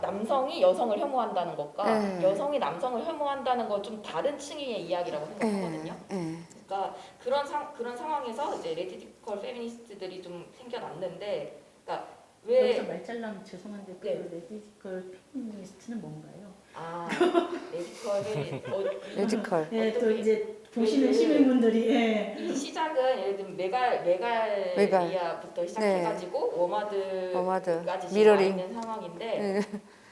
남성이 여성을 혐오한다는 것과 네. 여성이 남성을 혐오한다는 건 좀 다른 층의 이야기라고 생각하거든요. 그러니까 그런 상황에서 이제 레디컬 페미니스트들이 좀 생겨났는데, 그러니까 여기서 말잘라면 죄송한데 그 네. 레디컬 페미니스트는 뭔가요? 레디컬 레디컬. 네, 또 이제 보시는 시민분들이 이 시작은 예를 들면 메갈리아부터 시작해가지고 워마드까지 지금 와 미러링. 있는 상황인데,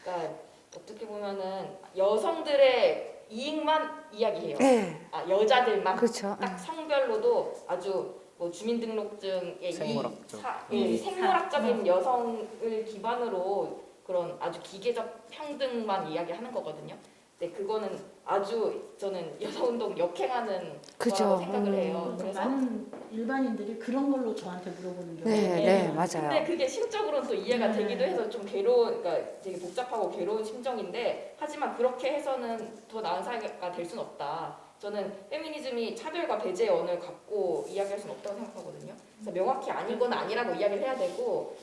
그러니까 어떻게 보면은 여성들의 이익만 이야기해요. 네. 여자들만. 그렇죠. 딱 성별로도 아주 뭐 주민등록증의 생물학적인 여성을 기반으로 그런 아주 기계적 평등만 이야기하는 거거든요. 근데 그거는 아주 저는 여성운동 역행하는 거라고 생각을 해요. 그래서 많은 일반인들이 그런 걸로 저한테 물어보는 경우가 네, 근데 맞아요. 그게 심적으로는 또 이해가 되기도 해서 좀 그러니까 되게 복잡하고 괴로운 심정인데, 하지만 그렇게 해서는 더 나은 사회가 될 수는 없다. 저는 페미니즘이 차별과 배제의 언을 갖고 이야기할 수는 없다고 생각하거든요. 그래서 명확히 아닌 건 아니라고 이야기를 해야 되고,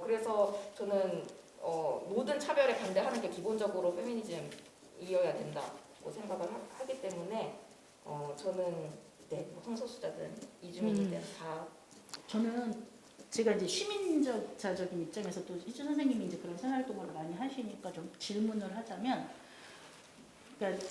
그래서 저는 모든 차별에 반대하는 게 기본적으로 페미니즘이어야 된다고 생각을 하기 때문에 저는 성소수자든 이주민이든 다 저는 제가 이제 시민자적인 입장에서 또 희주 선생님이 이제 그런 생활동을 많이 하시니까 좀 질문을 하자면, 그러니까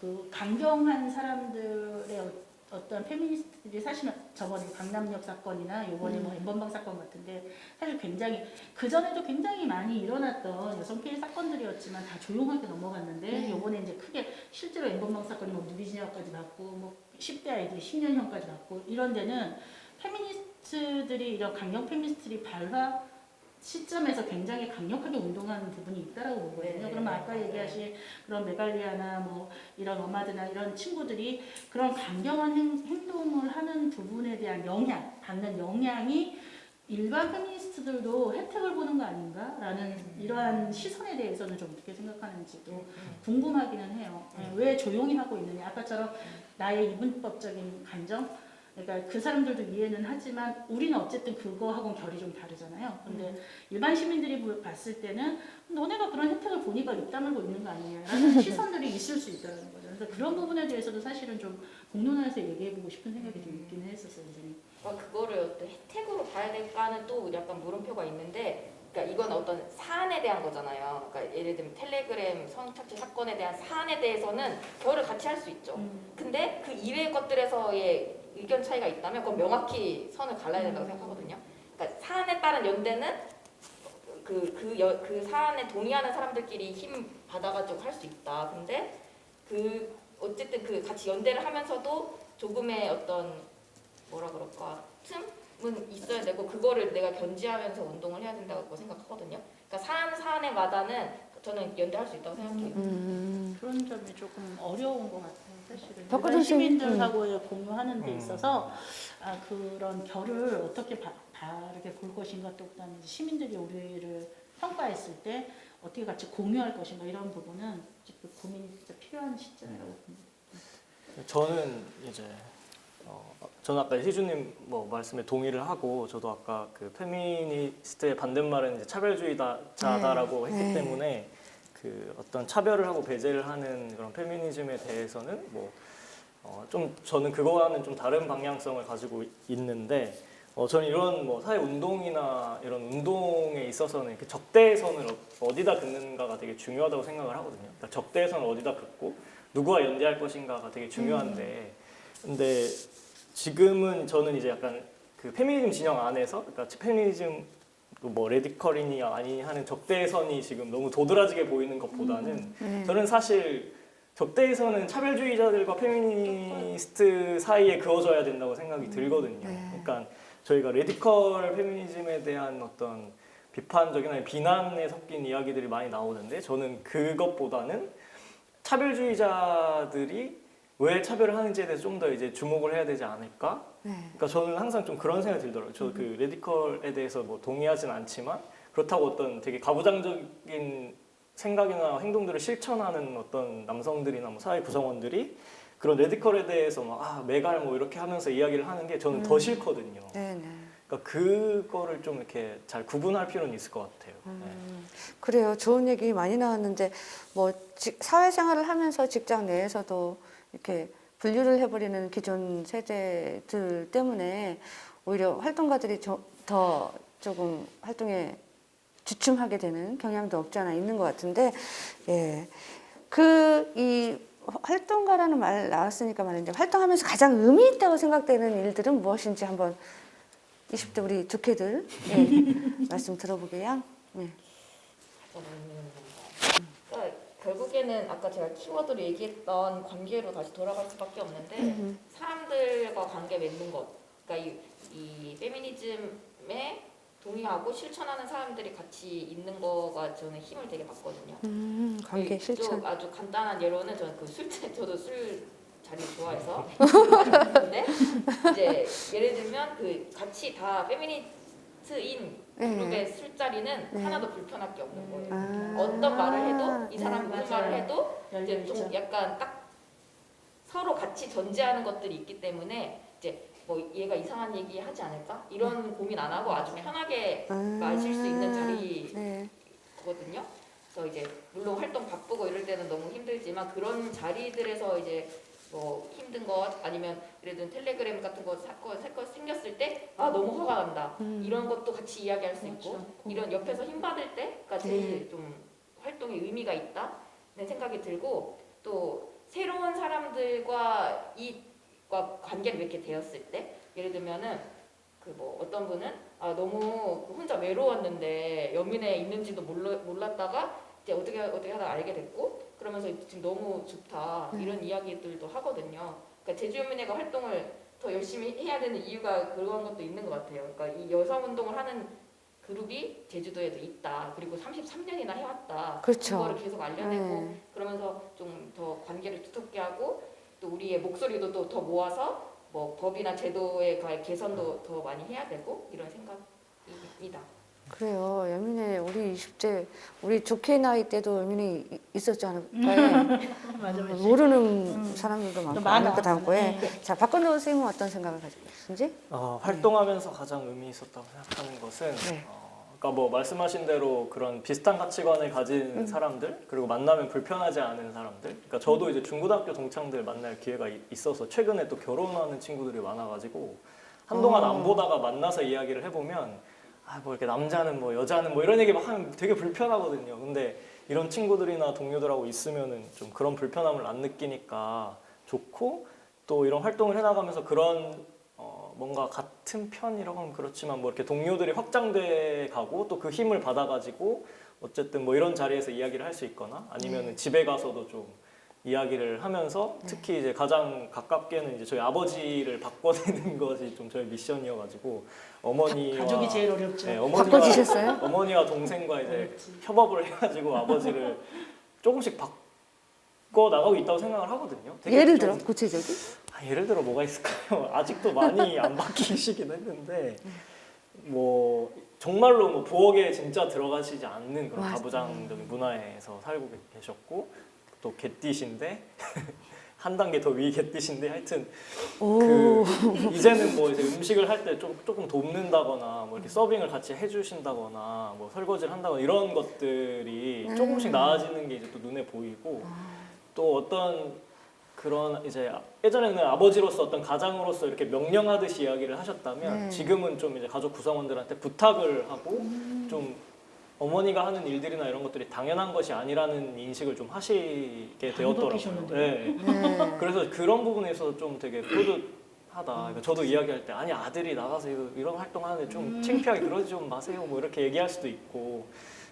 그 강경한 사람들의 어떤 페미니스트들이 사실은 저번에 강남역 사건이나 요번에 뭐 엠번방 사건 같은데 사실 굉장히 그전에도 굉장히 많이 일어났던 여성 피해 사건들이었지만 다 조용하게 넘어갔는데 요번에 이제 크게 실제로 엠번방 사건이 뭐 무기징역까지 받고 뭐 10대 아이들이 10년형까지 받고 이런 데는 페미니스트들이 이런 강경 페미니스트들이 발화 시점에서 굉장히 강력하게 운동하는 부분이 있다라고 보거든요. 네. 그러면 아까 얘기하신 그런 메갈리아나 뭐 이런 어마드나 이런 친구들이 그런 강경한 행동을 하는 부분에 대한 받는 영향이 일반 페미니스트들도 혜택을 보는 거 아닌가라는 이러한 시선에 대해서는 좀 어떻게 생각하는지도 궁금하기는 해요. 왜 조용히 하고 있느냐. 아까처럼 나의 이분법적인 감정, 그러니까 그 사람들도 이해는 하지만 우리는 어쨌든 그거하고는 결이 좀 다르잖아요. 근데 일반 시민들이 봤을 때는 너네가 그런 혜택을 보니까 입 다물고 있는 거 아니냐라는 시선들이 있을 수 있다는 거죠. 그래서 그런 부분에 대해서도 사실은 좀 공론화해서 얘기해보고 싶은 생각이 좀 있기는 했었어요, 선생님. 그거를 어떤 혜택으로 봐야 될까는 또 약간 물음표가 있는데, 그러니까 이건 어떤 사안에 대한 거잖아요. 그러니까 예를 들면 텔레그램 성착취 사건에 대한 사안에 대해서는 결을 같이 할 수 있죠. 근데 그 이외의 것들에서의 의견 차이가 있다면 그건 명확히 선을 갈라야 된다고 생각하거든요. 그러니까 사안에 따른 연대는 그 사안에 동의하는 사람들끼리 힘 받아가지고 할 수 있다. 근데 어쨌든 같이 연대를 하면서도 조금의 어떤 뭐라 그럴까 틈은 있어야 되고, 그거를 내가 견지하면서 운동을 해야 된다고 생각하거든요. 그러니까 사안에마다는 저는 연대할 수 있다고 생각해요. 그런 점이 조금 어려운 것 같아요. 사실은 박근혜 일반 선생님, 시민들하고 공유하는 데 있어서 그런 결을 어떻게 다르게 볼 것인가, 또 그다음에 시민들이 우리를 평가했을 때 어떻게 같이 공유할 것인가, 이런 부분은 고민이 진짜 필요한 시점이라고 봅니다. 저는 저는 아까 희주님 말씀에 동의를 하고, 저도 아까 그 페미니스트의 반대말은 이제 차별주의자다라고 했기 때문에 그 어떤 차별을 하고 배제를 하는 그런 페미니즘에 대해서는 좀 저는 그거와는 좀 다른 방향성을 가지고 있는데, 저는 이런 뭐 사회 운동이나 이런 운동에 있어서는 이렇게 적대선을 어디다 긋는가가 되게 중요하다고 생각을 하거든요. 그러니까 적대선을 어디다 긋고 누구와 연대할 것인가가 되게 중요한데, 근데 지금은 저는 이제 약간 그 페미니즘 진영 안에서, 그러니까 페미니즘 뭐 레디컬이니 아니 하는 적대선이 지금 너무 도드라지게 보이는 것보다는 저는 사실 적대선은 차별주의자들과 페미니스트 사이에 그어져야 된다고 생각이 들거든요. 그러니까 저희가 레디컬 페미니즘에 대한 어떤 비판적이나 비난에 섞인 이야기들이 많이 나오는데, 저는 그것보다는 차별주의자들이 왜 차별을 하는지에 대해서 좀 더 이제 주목을 해야 되지 않을까? 그러니까 저는 항상 좀 그런 생각이 들더라고요. 저 그 레디컬에 대해서 뭐 동의하진 않지만, 그렇다고 어떤 되게 가부장적인 생각이나 행동들을 실천하는 어떤 남성들이나 뭐 사회 구성원들이 그런 레디컬에 대해서 막 매갈 뭐 이렇게 하면서 이야기를 하는 게 저는 더 싫거든요. 네네. 그러니까 그거를 좀 이렇게 잘 구분할 필요는 있을 것 같아요. 그래요. 좋은 얘기 많이 나왔는데 뭐 사회생활을 하면서 직장 내에서도 이렇게 분류를 해버리는 기존 세대들 때문에 오히려 활동가들이 더 조금 활동에 주춤하게 되는 경향도 없지 않아 있는 것 같은데, 예. 이 활동가라는 말 나왔으니까 말인데, 활동하면서 가장 의미 있다고 생각되는 일들은 무엇인지 한번 20대 우리 좋게들 말씀 들어보게요. 네. 그러니까 결국에는 아까 제가 키워드로 얘기했던 관계로 다시 돌아갈 수밖에 없는데, 사람들과 관계 맺는 것, 그러니까 이 페미니즘에 동의하고 실천하는 사람들이 같이 있는 거가 저는 힘을 되게 받거든요. 관계 실천. 아주 간단한 예로는 저는 저도 술 자리 좋아해서 근데 이제 예를 들면 그 같이 다 페미니스트인 그룹의 술자리는 하나도 불편할 게 없는 거예요. 어떤 말을 해도 이 사람 무슨 말을 해도 이제 좀 약간 딱 서로 같이 전제하는 것들이 있기 때문에 이제 뭐 얘가 이상한 얘기 하지 않을까? 이런 고민 안 하고 아주 편하게 마실 수 있는 자리거든요. 그래서 이제 물론 활동 바쁘고 이럴 때는 너무 힘들지만 그런 자리들에서 이제 뭐 힘든 것 아니면 예를 들면 텔레그램 같은 거 사건 생겼을 때 너무 화가 난다. 이런 것도 같이 이야기할 수 있고 이런 옆에서 힘 받을 때가 제일 좀 활동에 의미가 있다는 생각이 들고, 또 새로운 사람들과 관계를 맺게 되었을 때 예를 들면은 그 뭐 어떤 분은 너무 혼자 외로웠는데 연민에 있는지도 몰랐다가 이제 어떻게 하다 알게 됐고 그러면서 지금 너무 좋다 이런 이야기들도 하거든요. 그러니까 제주연민회가 활동을 더 열심히 해야 되는 이유가 그런 것도 있는 것 같아요. 그러니까 이 여성 운동을 하는 그룹이 제주도에도 있다. 그리고 33년이나 해왔다. 그렇죠. 그거를 계속 알려내고 그러면서 좀 더 관계를 두텁게 하고 또 우리의 목소리도 또 더 모아서 뭐 법이나 제도의 개선도 더 많이 해야 되고 이런 생각입니다. 그래요. 연민회 우리 20대 우리 좋게 나이 때도 연민회 있었지 않을까요? 맞아. 모르는 사람들도 많고 많아. 그 다음 거에 자 박건도 선생님은 어떤 생각을 가지고 계신지? 활동하면서 가장 의미 있었다고 생각하는 것은 그러니까 뭐 말씀하신 대로 그런 비슷한 가치관을 가진 사람들, 그리고 만나면 불편하지 않은 사람들. 그러니까 저도 이제 중고등학교 동창들 만날 기회가 있어서 최근에 또 결혼하는 친구들이 많아가지고 한동안 안 보다가 만나서 이야기를 해보면 뭐 이렇게 남자는 뭐 여자는 뭐 이런 얘기 막 하면 되게 불편하거든요. 근데 이런 친구들이나 동료들하고 있으면은 좀 그런 불편함을 안 느끼니까 좋고, 또 이런 활동을 해나가면서 그런 뭔가 같은 편이라고 하면 그렇지만 뭐 이렇게 동료들이 확장돼 가고 또 그 힘을 받아가지고 어쨌든 뭐 이런 자리에서 이야기를 할 수 있거나 아니면은 집에 가서도 좀 이야기를 하면서 특히 이제 가장 가깝게는 이제 저희 아버지를 바꿔내는 것이 좀 저희 미션이어가지고 어머니와 가족이 제일 어렵죠. 네, 바꿔주셨어요? 어머니와 동생과 이제 협업을 해가지고 아버지를 조금씩 바꿔 나가고 있다고 생각을 하거든요. 되게 예를 좀 들어 구체적인? 예를 들어 뭐가 있을까요? 아직도 많이 안 바뀌시긴 했는데 뭐 정말로 뭐 부엌에 진짜 들어가시지 않는 그런 가부장적인 문화에서 살고 계셨고, 또 개띠신데 한 단계 더 위 개띠신데 하여튼 이제는 뭐 이제 음식을 할 때 조금 돕는다거나 뭐 이렇게 서빙을 같이 해주신다거나 뭐 설거지를 한다거나 이런 것들이 조금씩 나아지는 게 이제 또 눈에 보이고, 또 어떤 그런 이제 예전에는 아버지로서 어떤 가장으로서 이렇게 명령하듯이 이야기를 하셨다면 네. 지금은 좀 이제 가족 구성원들한테 부탁을 하고 좀 어머니가 하는 일들이나 이런 것들이 당연한 것이 아니라는 인식을 좀 하시게 되었더라고요. 바뀌셨는데요? 네. 네. 그래서 그런 부분에서 좀 되게 뿌듯하다. 그러니까 저도 이야기할 때 아니 아들이 나가서 이런 활동하는데 좀 창피하게 그러지 좀 마세요. 뭐 이렇게 얘기할 수도 있고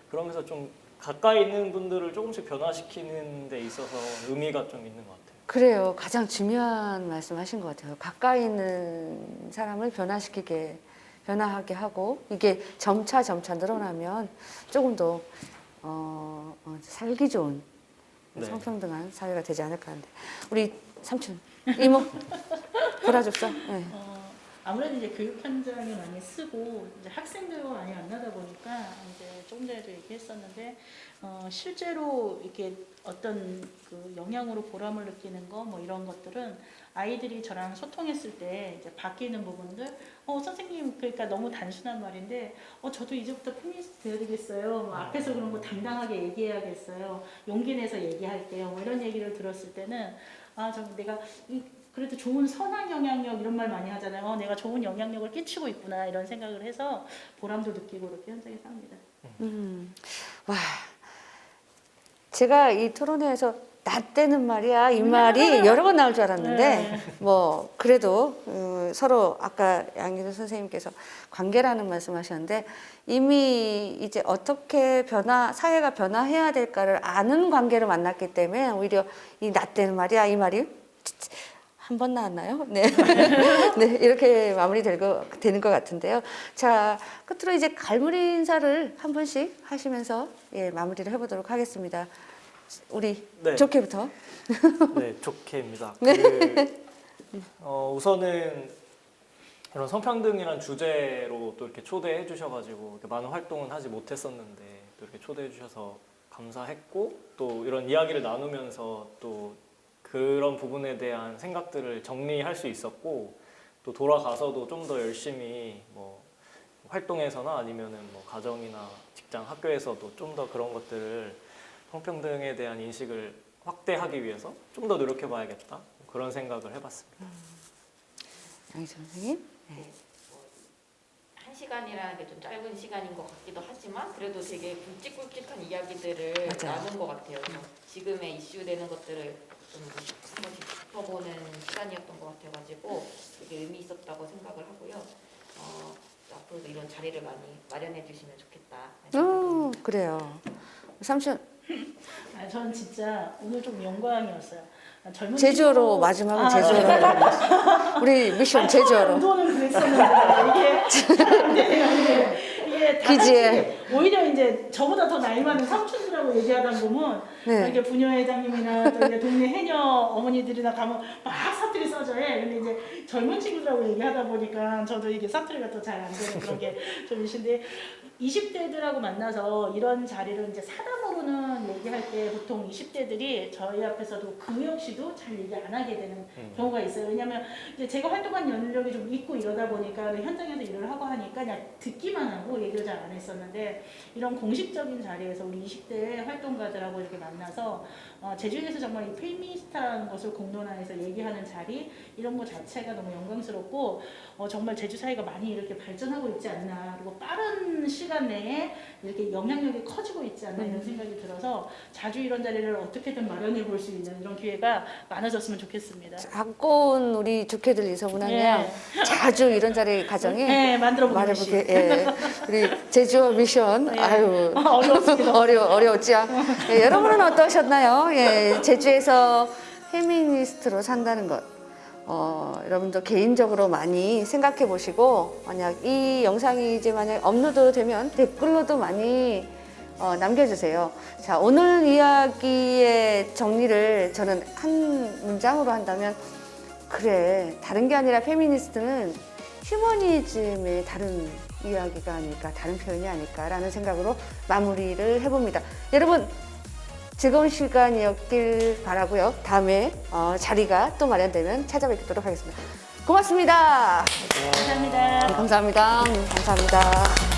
그러면서 좀 가까이 있는 분들을 조금씩 변화시키는 데 있어서 의미가 좀 있는 것 같아요. 그래요. 가장 중요한 말씀하신 것 같아요. 가까이 있는 사람을 변화하게 하고 이게 점차 늘어나면 조금 더 살기 좋은 네. 성평등한 사회가 되지 않을까 하는데 우리 삼촌 이모 보라줬어. 네. 아무래도 이제 교육 현장에 많이 쓰고 이제 학생들과 많이 만나다 보니까 이제 조금 전에도 얘기했었는데 실제로 이렇게 어떤 그 영향으로 보람을 느끼는 거 뭐 이런 것들은 아이들이 저랑 소통했을 때 이제 바뀌는 부분들 선생님 그러니까 너무 단순한 말인데 저도 이제부터 페미니스트 돼야 되겠어요. 뭐 앞에서 그런 거 당당하게 얘기해야겠어요. 용기 내서 얘기할게요. 뭐 이런 얘기를 들었을 때는 내가 그래도 좋은 선한 영향력 이런 말 많이 하잖아요. 내가 좋은 영향력을 끼치고 있구나 이런 생각을 해서 보람도 느끼고 그렇게 현장에서 합니다. 와, 제가 이 토론회에서 나 때는 말이야 이 말이 여러 번 나올 줄 알았는데 뭐 그래도 서로 아까 양기도 선생님께서 관계라는 말씀하셨는데 이미 이제 어떻게 사회가 변화해야 될까를 아는 관계로 만났기 때문에 오히려 이 나 때는 말이야 이 말이 한 번 나왔나요? 네. 네, 이렇게 되는 것 같은데요. 자, 끝으로 이제 갈무리 인사를 한 분씩 하시면서 마무리를 해보도록 하겠습니다. 우리 네. 좋게부터. 네, 좋게입니다. 네. 우선은 이런 성평등이란 주제로 또 이렇게 초대해 주셔가지고 이렇게 많은 활동은 하지 못했었는데 또 이렇게 초대해 주셔서 감사했고 또 이런 이야기를 나누면서 또 그런 부분에 대한 생각들을 정리할 수 있었고 또 돌아가서도 좀 더 열심히 뭐 활동에서나 아니면은 뭐 가정이나 직장, 학교에서도 좀 더 그런 것들을 성평등에 대한 인식을 확대하기 위해서 좀 더 노력해봐야겠다 그런 생각을 해봤습니다. 양희철 선생님. 네. 1시간이라는 게 좀 짧은 시간인 것 같기도 하지만 그래도 되게 굵직굵직한 이야기들을 맞아요. 나눈 것 같아요. 그래서 지금의 이슈되는 것들을 좀 한 번씩 짚어보는 시간이었던 것 같아가지고 되게 의미 있었다고 생각을 하고요. 앞으로도 이런 자리를 많이 마련해 주시면 좋겠다. 그래요. 삼촌 저는 진짜 오늘 좀 영광이었어요. 젊은 제주어로 마지막은 제주어로 우리 미션 제주어로. 의도는 그랬었는데 이게 다 기지에. 같이 오히려 이제 저보다 더 나이 많은 삼촌들하고 얘기하다 보면 네. 이렇게 부녀회장님이나 또 이제 동네 해녀 어머니들이나 가면 막 사투리 써줘요. 근데 이제 젊은 친구들하고 얘기하다 보니까 저도 이게 사투리가 더 잘 안 되는 그런 게 좀 있는데 20대들하고 만나서 이런 자리를 이제 사담으로는 얘기할 때 보통 20대들이 저희 앞에서도 그 역시도 잘 얘기 안 하게 되는 경우가 있어요. 왜냐면 이제 제가 활동한 연력이 좀 있고 이러다 보니까 현장에서 일을 하고 하니까 그냥 듣기만 하고 얘기를 잘 안 했었는데 이런 공식적인 자리에서 우리 20대 활동가들하고 이렇게 만나서 제주에서 정말 이 페미니스트한 것을 공론화해서 얘기하는 자리 이런 것 자체가 너무 영광스럽고 정말 제주 사회가 많이 이렇게 발전하고 있지 않나 그리고 빠른 시간 내에 이렇게 영향력이 커지고 있지 않나 이런 생각이 들어서 자주 이런 자리를 어떻게든 마련해 볼 수 있는 이런 기회가 많아졌으면 좋겠습니다. 가까운 우리 좋게들 이서분하면 자주 이런 자리 가정에 만들어 보는 말해보게. 우리 제주어 미션 아유 어려웠습니다. 어려웠죠. 여러분은 어떠셨나요? 제주에서 페미니스트로 산다는 것. 여러분도 개인적으로 많이 생각해 보시고 만약 이 영상이 이제 만약 업로드 되면 댓글로도 많이 남겨주세요. 자, 오늘 이야기의 정리를 저는 한 문장으로 한다면 그래, 다른 게 아니라 페미니스트는 휴머니즘의 다른 이야기가 아닐까, 다른 표현이 아닐까라는 생각으로 마무리를 해봅니다. 여러분 즐거운 시간이었길 바라고요. 다음에 자리가 또 마련되면 찾아뵙도록 하겠습니다. 고맙습니다. 감사합니다. 감사합니다. 감사합니다.